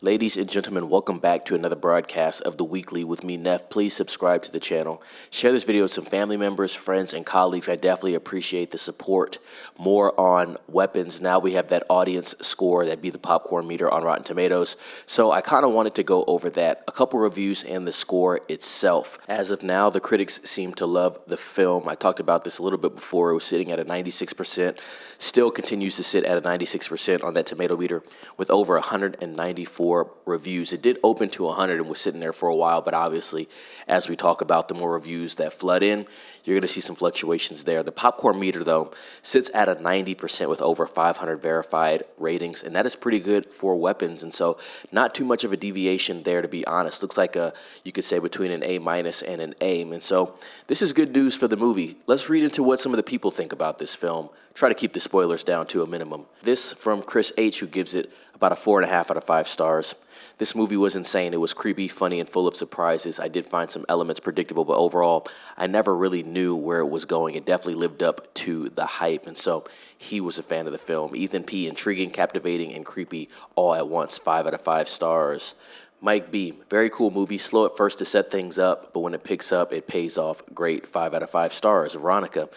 Ladies and gentlemen, welcome back to another broadcast of The Weekly with me, Neff. Please subscribe to the channel. Share this video with some family members, friends, and colleagues. I definitely appreciate the support. More on weapons. Now we have that audience score, that'd be the popcorn meter on Rotten Tomatoes. So I kind of wanted to go over that. A couple reviews and the score itself. As of now, the critics seem to love the film. I talked about this a little bit before. It was sitting at a 96%. Still continues to sit at a 96% on that tomato meter with over 194 reviews. It did open to 100 and was sitting there for a while, but obviously, as we talk about the more reviews that flood in, you're going to see some fluctuations there. The popcorn meter, though, sits at a 90% with over 500 verified ratings, and that is pretty good for weapons, and so not too much of a deviation there, to be honest. Looks like you could say between an A- and an A, and so this is good news for the movie. Let's read into what some of the people think about this film. Try to keep the spoilers down to a minimum. This from Chris H., who gives it about a 4.5 out of 5 stars. This movie was insane. It was creepy, funny, and full of surprises. I did find some elements predictable, but overall, I never really knew where it was going. It definitely lived up to the hype, and so he was a fan of the film. Ethan P., intriguing, captivating, and creepy all at once. 5 out of 5 stars. Mike B., very cool movie, slow at first to set things up, but when it picks up, it pays off great. 5 out of 5 stars. Veronica,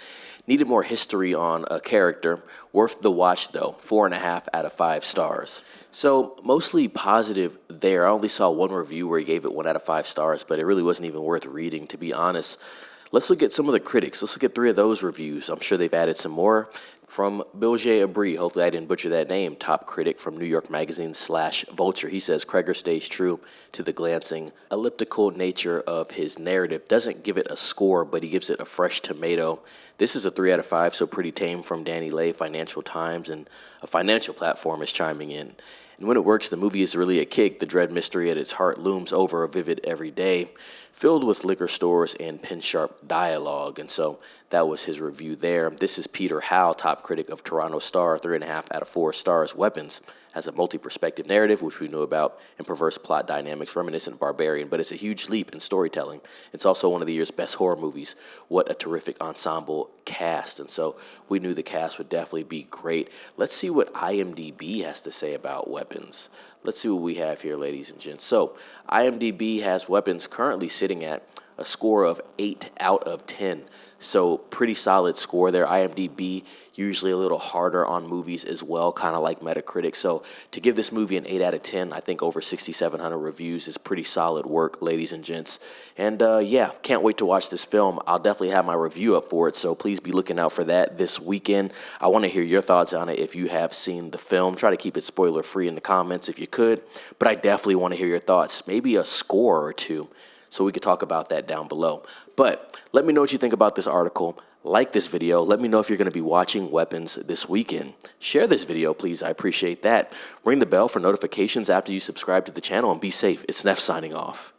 needed more history on a character. Worth the watch, though. 4.5 out of 5 stars. So, mostly positive there. I only saw one review where he gave it 1 out of 5 stars, but it really wasn't even worth reading, to be honest. Let's look at some of the critics. Let's look at 3 of those reviews. I'm sure they've added some more. From Bilge Abri, hopefully I didn't butcher that name, top critic from New York Magazine / Vulture. He says Cregger stays true to the glancing, elliptical nature of his narrative. Doesn't give it a score, but he gives it a fresh tomato. This is a 3 out of 5, so pretty tame from Danny Lay, Financial Times, and a financial platform is chiming in. And when it works, the movie is really a kick. The dread mystery at its heart looms over a vivid every day, filled with liquor stores and pin-sharp dialogue. And so that was his review there. This is Peter Howe, top critic of Toronto Star, 3.5 out of 4 stars. Weapons has a multi-perspective narrative, which we know about, and perverse plot dynamics reminiscent of Barbarian, but it's a huge leap in storytelling. It's also one of the year's best horror movies. What a terrific ensemble cast, and so we knew the cast would definitely be great. Let's see what IMDb has to say about Weapons. Let's see what we have here, ladies and gents. So IMDb has Weapons currently sitting at a score of 8 out of 10. So pretty solid score there. IMDb usually a little harder on movies as well, kind of like Metacritic. So to give this movie an 8 out of 10, I think over 6,700 reviews is pretty solid work, ladies and gents. And yeah, can't wait to watch this film. I'll definitely have my review up for it, so please be looking out for that this weekend. I want to hear your thoughts on it if you have seen the film. Try to keep it spoiler-free in the comments if you could, but I definitely want to hear your thoughts. Maybe a score or two, so we could talk about that down below. But let me know what you think about this article. Like this video. Let me know if you're going to be watching Weapons this weekend. Share this video, please. I appreciate that. Ring the bell for notifications after you subscribe to the channel, and be safe. It's Neff signing off.